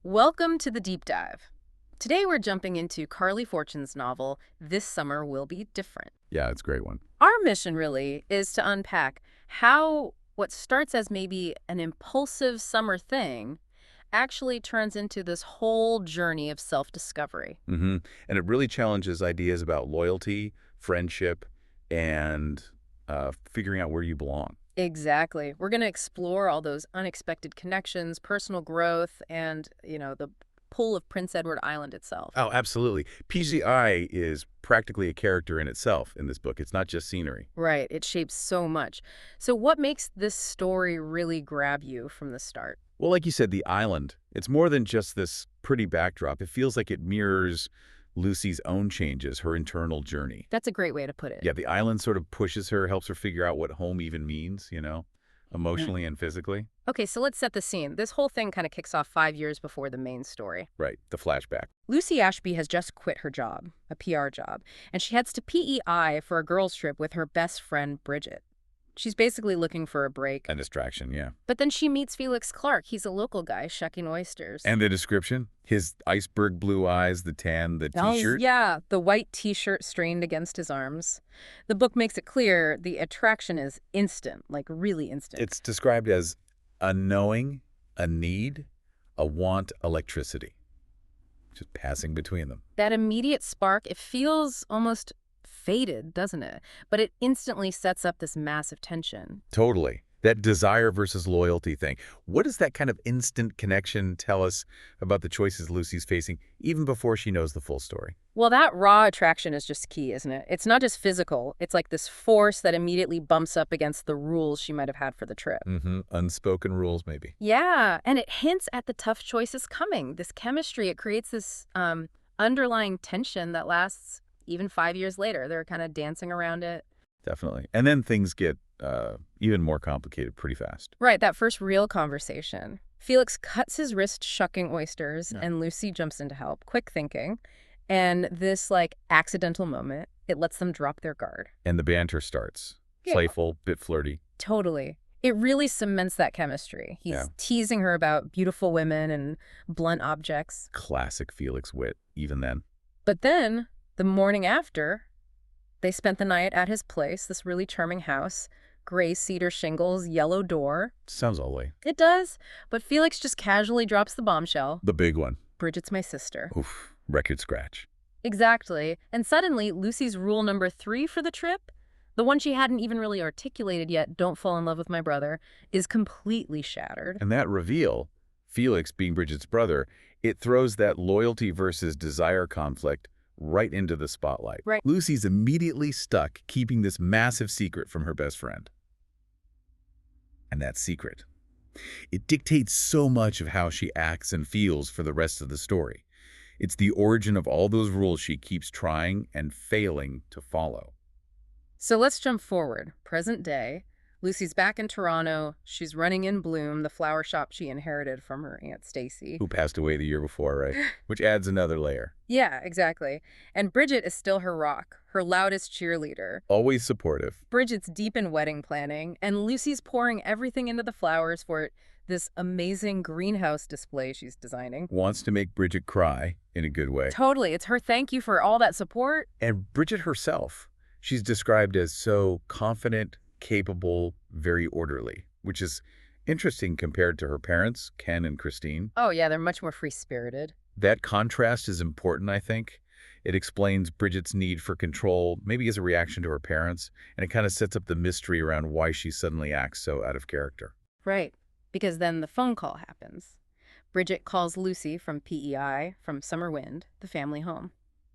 Welcome to the deep dive. Today we're jumping into Carley Fortune's novel, This Summer Will Be Different. Yeah, it's a great one. Our mission really is to unpack how what starts as maybe an impulsive summer thing actually turns into this whole journey of self-discovery. And it really challenges ideas about loyalty, friendship, and figuring out where you belong. Exactly. We're going to explore all those unexpected connections, personal growth, and, the pull of Prince Edward Island itself. Oh, absolutely. PGI is practically a character in itself in this book. It's not just scenery. Right. It shapes so much. So what makes this story really grab you from the start? Well, like you said, the island, it's more than just this pretty backdrop. It feels like it mirrors Lucy's own changes, her internal journey. That's a great way to put it. Yeah, the island sort of pushes her, helps her figure out what home even means, emotionally and physically. Okay, so let's set the scene. This whole thing kind of kicks off 5 years before the main story. Right, the flashback. Lucy Ashby has just quit her job, a PR job, and she heads to PEI for a girls' trip with her best friend, Bridget. She's basically looking for a break. A distraction, yeah. But then she meets Felix Clark. He's a local guy shucking oysters. And the description? His iceberg blue eyes, the tan, the T-shirt? Yeah, the white T-shirt strained against his arms. The book makes it clear the attraction is instant, like really instant. It's described as a knowing, a need, a want, electricity. Just passing between them. That immediate spark, it feels almost fated, doesn't it? But it instantly sets up this massive tension. Totally. That desire versus loyalty thing. What does that kind of instant connection tell us about the choices Lucy's facing, even before she knows the full story? Well, that raw attraction is just key, isn't it? It's not just physical. It's like this force that immediately bumps up against the rules she might have had for the trip. Unspoken rules, maybe. Yeah, and it hints at the tough choices coming. This chemistry, it creates this underlying tension that lasts even 5 years later. They're kind of dancing around it. Definitely. And then things get even more complicated pretty fast. Right, that first real conversation. Felix cuts his wrist shucking oysters, Yeah. and Lucy jumps in to help. Quick thinking. And this, accidental moment, it lets them drop their guard. And the banter starts. Yeah. Playful, bit flirty. Totally. It really cements that chemistry. He's teasing her about beautiful women and blunt objects. Classic Felix wit, even then. But then, the morning after, they spent the night at his place, this really charming house. Gray cedar shingles, yellow door. Sounds all the way. It does, but Felix just casually drops the bombshell. The big one. Bridget's my sister. Oof. Record scratch. Exactly. And suddenly, Lucy's rule number 3 for the trip, the one she hadn't even really articulated yet, don't fall in love with my brother, is completely shattered. And that reveal, Felix being Bridget's brother, it throws that loyalty versus desire conflict right into the spotlight. Right. Lucy's immediately stuck keeping this massive secret from her best friend. And that secret, it dictates so much of how she acts and feels for the rest of the story. It's the origin of all those rules she keeps trying and failing to follow. So let's jump forward. Present day. Lucy's back in Toronto. She's running in Bloom, the flower shop she inherited from her Aunt Stacy. Who passed away the year before, right? Which adds another layer. Yeah, exactly. And Bridget is still her rock, her loudest cheerleader. Always supportive. Bridget's deep in wedding planning, and Lucy's pouring everything into the flowers for this amazing greenhouse display she's designing. Wants to make Bridget cry in a good way. Totally. It's her thank you for all that support. And Bridget herself, she's described as so confident, capable, very orderly, which is interesting compared to her parents, Ken and Christine. Oh, yeah, they're much more free-spirited. That contrast is important, I think. It explains Bridget's need for control, maybe as a reaction to her parents, and it kind of sets up the mystery around why she suddenly acts so out of character. Right, because then the phone call happens. Bridget calls Lucy from PEI, from Summer Wind, the family home.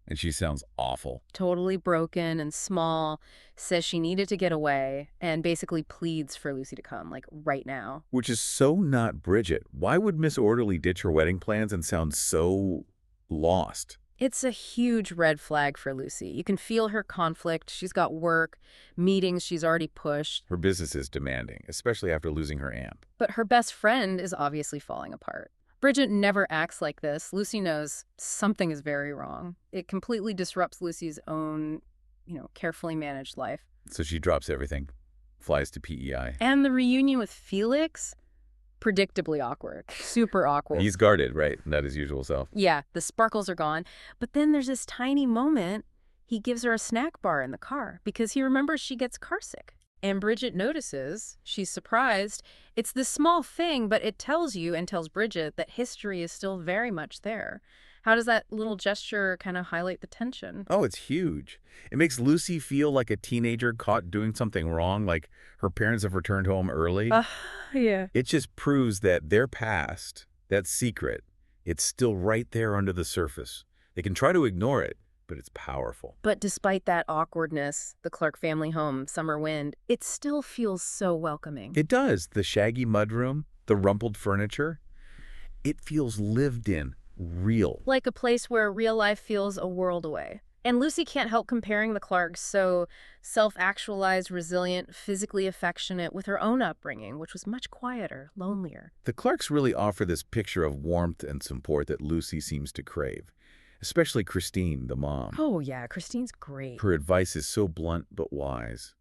And she sounds awful. Totally broken and small, says she needed to get away, and basically pleads for Lucy to come, right now. Which is so not Bridget. Why would Miss Orderly ditch her wedding plans and sound so lost? It's a huge red flag for Lucy. You can feel her conflict. She's got work, meetings she's already pushed. Her business is demanding, especially after losing her amp. But her best friend is obviously falling apart. Bridget never acts like this. Lucy knows something is very wrong. It completely disrupts Lucy's own, carefully managed life. So she drops everything, flies to PEI. And the reunion with Felix? predictably awkward. Super awkward. He's guarded, right? Not his usual self. Yeah, the sparkles are gone. But then there's this tiny moment. He gives her a snack bar in the car because he remembers she gets carsick. And Bridget notices. She's surprised. It's this small thing, but it tells you and tells Bridget that history is still very much there. How does that little gesture kind of highlight the tension? Oh, it's huge. It makes Lucy feel like a teenager caught doing something wrong, like her parents have returned home early. Yeah. It just proves that their past, that secret, it's still right there under the surface. They can try to ignore it, but it's powerful. But despite that awkwardness, the Clark family home, summer wind, it still feels so welcoming. It does. The shaggy mudroom, the rumpled furniture, it feels lived in, real. Like a place where real life feels a world away. And Lucy can't help comparing the Clarks, so self-actualized, resilient, physically affectionate, with her own upbringing, which was much quieter, lonelier. The Clarks really offer this picture of warmth and support that Lucy seems to crave, especially Christine, the mom. Oh yeah, Christine's great. Her advice is so blunt but wise.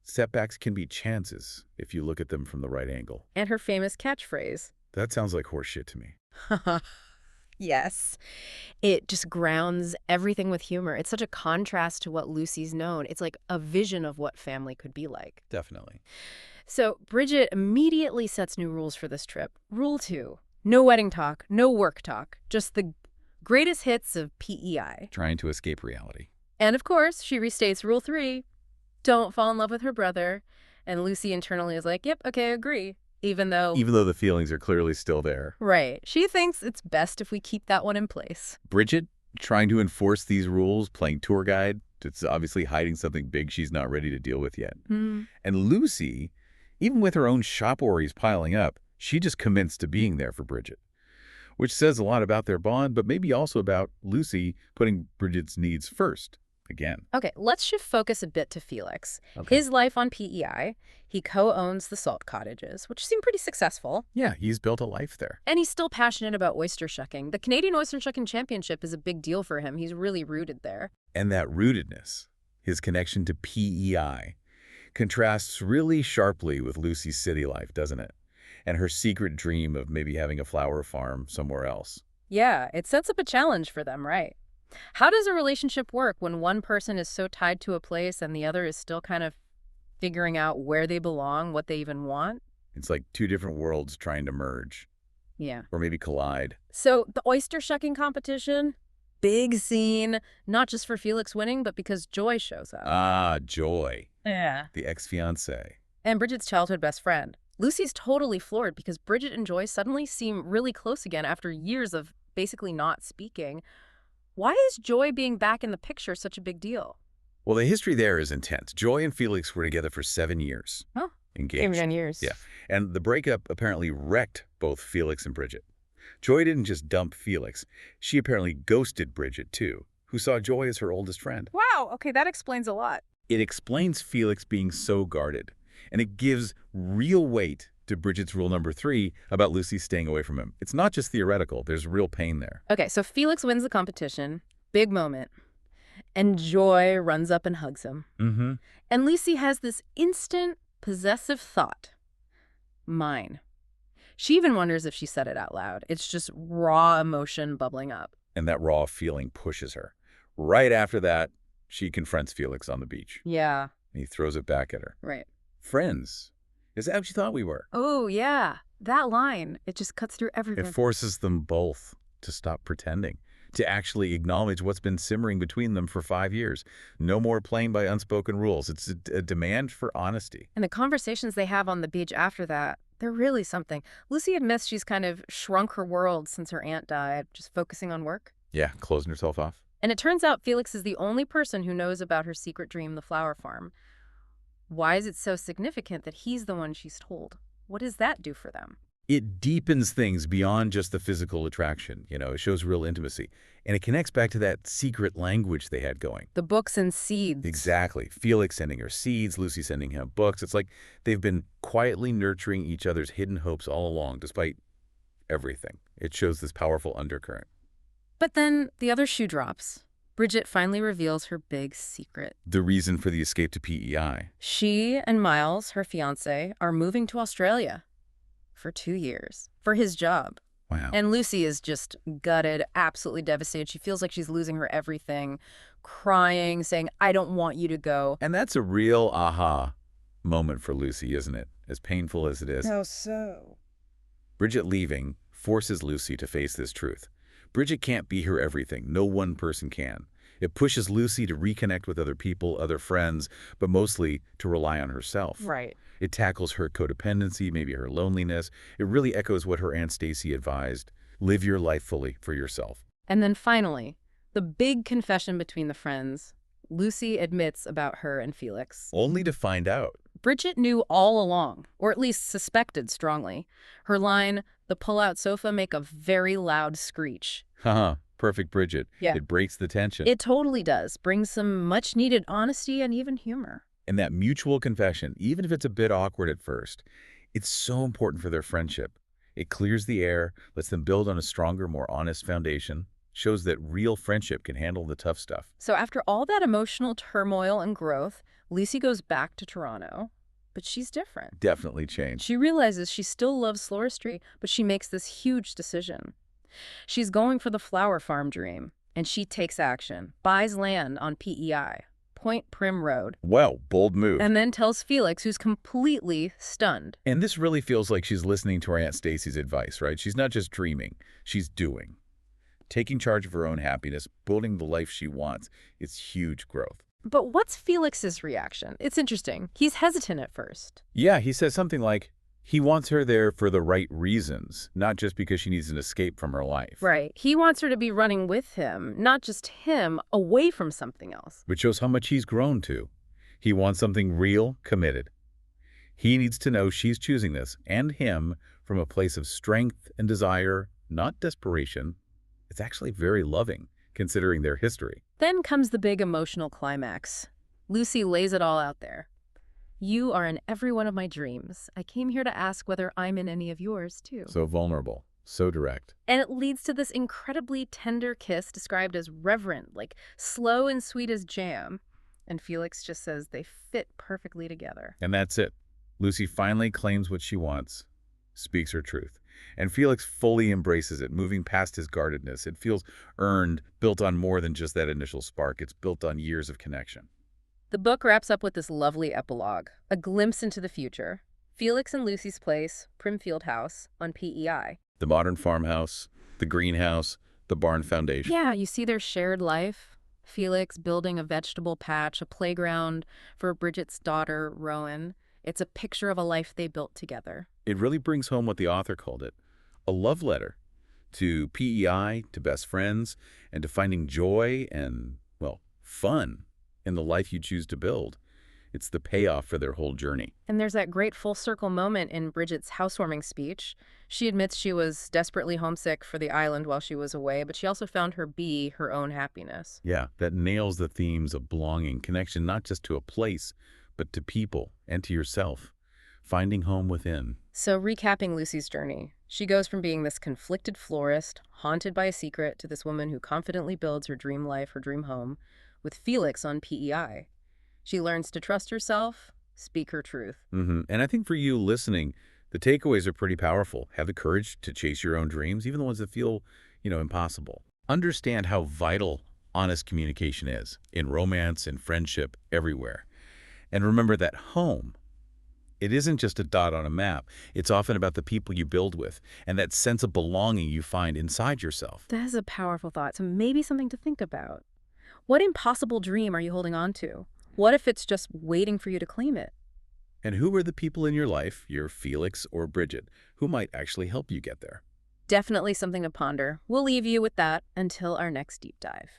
Setbacks can be chances if you look at them from the right angle. And her famous catchphrase. That sounds like horseshit to me. Yes. It just grounds everything with humor. It's such a contrast to what Lucy's known. It's like a vision of what family could be like. Definitely. So Bridget immediately sets new rules for this trip. Rule 2, no wedding talk, no work talk, just the greatest hits of PEI. Trying to escape reality. And of course, she restates Rule 3, don't fall in love with her brother. And Lucy internally is like, yep, okay, agree. Even though the feelings are clearly still there. right. She thinks it's best if we keep that one in place. Bridget, trying to enforce these rules, playing tour guide, it's obviously hiding something big she's not ready to deal with yet. And Lucy, even with her own shop worries piling up, she just commits to being there for Bridget, which says a lot about their bond, but maybe also about Lucy putting Bridget's needs first. Again. Okay, let's shift focus a bit to Felix. Okay. His life on PEI, he co-owns the salt cottages, which seem pretty successful. Yeah, he's built a life there. And he's still passionate about oyster shucking. The Canadian Oyster Shucking Championship is a big deal for him. He's really rooted there. And that rootedness, his connection to PEI, contrasts really sharply with Lucy's city life, doesn't it? And her secret dream of maybe having a flower farm somewhere else. Yeah, it sets up a challenge for them, right? How does a relationship work when one person is so tied to a place and the other is still kind of figuring out where they belong, what they even want? It's like two different worlds trying to merge. Yeah. Or maybe collide. So the oyster shucking competition, big scene, not just for Felix winning, but because Joy shows up. Ah, Joy. Yeah. The ex-fiancée. And Bridget's childhood best friend. Lucy's totally floored because Bridget and Joy suddenly seem really close again after years of basically not speaking. Why is Joy being back in the picture such a big deal? Well, the history there is intense. Joy and Felix were together for 7 years. Oh, Engaged. 10 years. Yeah. And the breakup apparently wrecked both Felix and Bridget. Joy didn't just dump Felix. She apparently ghosted Bridget, too, who saw Joy as her oldest friend. Wow, okay, that explains a lot. It explains Felix being so guarded, and it gives real weight to Bridget's rule number 3 about Lucy staying away from him. It's not just theoretical. There's real pain there. Okay, so Felix wins the competition. Big moment. And Joy runs up and hugs him. Mm-hmm. And Lucy has this instant possessive thought. Mine. She even wonders if she said it out loud. It's just raw emotion bubbling up. And that raw feeling pushes her. Right after that, she confronts Felix on the beach. Yeah. And he throws it back at her. Right. Friends. Is that what you thought we were? Oh, yeah. That line, it just cuts through It everything. forces them both to stop pretending, to actually acknowledge what's been simmering between them for 5 years. No more playing by unspoken rules. It's a demand for honesty. And the conversations they have on the beach after that, they're really something. Lucy admits she's kind of shrunk her world since her aunt died, just focusing on work. Yeah, closing herself off. And it turns out Felix is the only person who knows about her secret dream, the flower farm. Why is it so significant that he's the one she's told? What does that do for them? It deepens things beyond just the physical attraction. You know, it shows real intimacy. And it connects back to that secret language they had going. The books and seeds. Exactly. Felix sending her seeds, Lucy sending him books. It's like they've been quietly nurturing each other's hidden hopes all along, despite everything. It shows this powerful undercurrent. But then the other shoe drops. Bridget finally reveals her big secret. The reason for the escape to PEI. She and Miles, her fiancé, are moving to Australia. for 2 years for his job. Wow. And Lucy is just gutted, absolutely devastated. She feels like she's losing her everything, crying, saying, I don't want you to go. And that's a real aha moment for Lucy, isn't it? As painful as it is. How so? Bridget leaving forces Lucy to face this truth. Bridget can't be her everything. No one person can. It pushes Lucy to reconnect with other people, other friends, but mostly to rely on herself. Right. It tackles her codependency, maybe her loneliness. It really echoes what her Aunt Stacy advised. Live your life fully for yourself. And then finally, the big confession between the friends. Lucy admits about her and Felix. Only to find out. Bridget knew all along, or at least suspected strongly. Her line, the pull-out sofa make a very loud screech. Haha, perfect Bridget. Yeah. It breaks the tension. It totally does. Brings some much-needed honesty and even humor. And that mutual confession, even if it's a bit awkward at first, it's so important for their friendship. It clears the air, lets them build on a stronger, more honest foundation, shows that real friendship can handle the tough stuff. So after all that emotional turmoil and growth, Lucy goes back to Toronto, but she's different. Definitely changed. She realizes she still loves floristry, but she makes this huge decision. She's going for the flower farm dream, and she takes action, buys land on PEI, Point Prim Road, Well, bold move. and then tells Felix, who's completely stunned. And this really feels like she's listening to her Aunt Stacy's advice, right? She's not just dreaming, she's doing. Taking charge of her own happiness, building the life she wants. It's huge growth. But what's Felix's reaction? It's interesting. He's hesitant at first. Yeah, he says something like, he wants her there for the right reasons, not just because she needs an escape from her life. Right. He wants her to be running with him, not just him, away from something else. Which shows how much he's grown to. He wants something real, committed. He needs to know she's choosing this, and him, from a place of strength and desire, not desperation. It's actually very loving, considering their history. Then comes the big emotional climax. Lucy lays it all out there. You are in every one of my dreams. I came here to ask whether I'm in any of yours, too. So vulnerable, so direct. And it leads to this incredibly tender kiss described as reverent, like slow and sweet as jam. And Felix just says they fit perfectly together. And that's it. Lucy finally claims what she wants, speaks her truth. And Felix fully embraces it, moving past his guardedness. It feels earned, built on more than just that initial spark. It's built on years of connection. The book wraps up with this lovely epilogue, a glimpse into the future. Felix and Lucy's place, Primfield House, on PEI. The modern farmhouse, the greenhouse, the barn foundation. Yeah, you see their shared life. Felix building a vegetable patch, a playground for Bridget's daughter, Rowan. It's a picture of a life they built together. It really brings home what the author called it, a love letter to PEI, to best friends, and to finding joy and, well, fun in the life you choose to build. It's the payoff for their whole journey. And there's that great full circle moment in Bridget's housewarming speech. She admits she was desperately homesick for the island while she was away, but she also found her own happiness. Yeah, that nails the themes of belonging, connection not just to a place, but to people and to yourself. Finding home within. So recapping Lucy's journey, she goes from being this conflicted florist, haunted by a secret, to this woman who confidently builds her dream life, her dream home, with Felix on PEI. She learns to trust herself, speak her truth. And I think for you listening, the takeaways are pretty powerful. Have the courage to chase your own dreams, even the ones that feel, impossible. Understand how vital honest communication is in romance, in friendship, everywhere. And remember that home, it isn't just a dot on a map. It's often about the people you build with and that sense of belonging you find inside yourself. That is a powerful thought, so maybe something to think about. What impossible dream are you holding on to? What if it's just waiting for you to claim it? And who are the people in your life, your Felix or Bridget, who might actually help you get there? Definitely something to ponder. We'll leave you with that until our next deep dive.